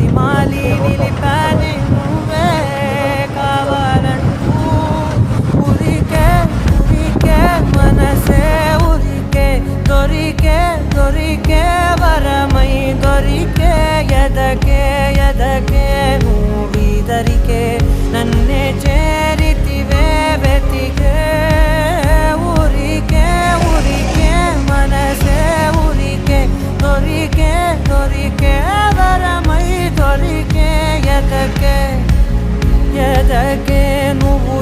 బతిమాలి నిలిపాని నువ్వే కావాలంటూ ఉరికే ఉరికే మనసే ఉరికే దొరికే దొరికే వరమై దొరికే ఎదకే ఎదకే నువ్విదరికే నన్నే చేరితివే వెతికే ఊరికే ఊరికే మనసే ఊరికే దొరికే దొరికే వరమై దొరికే ఎదకే ఎదకే నువ్వు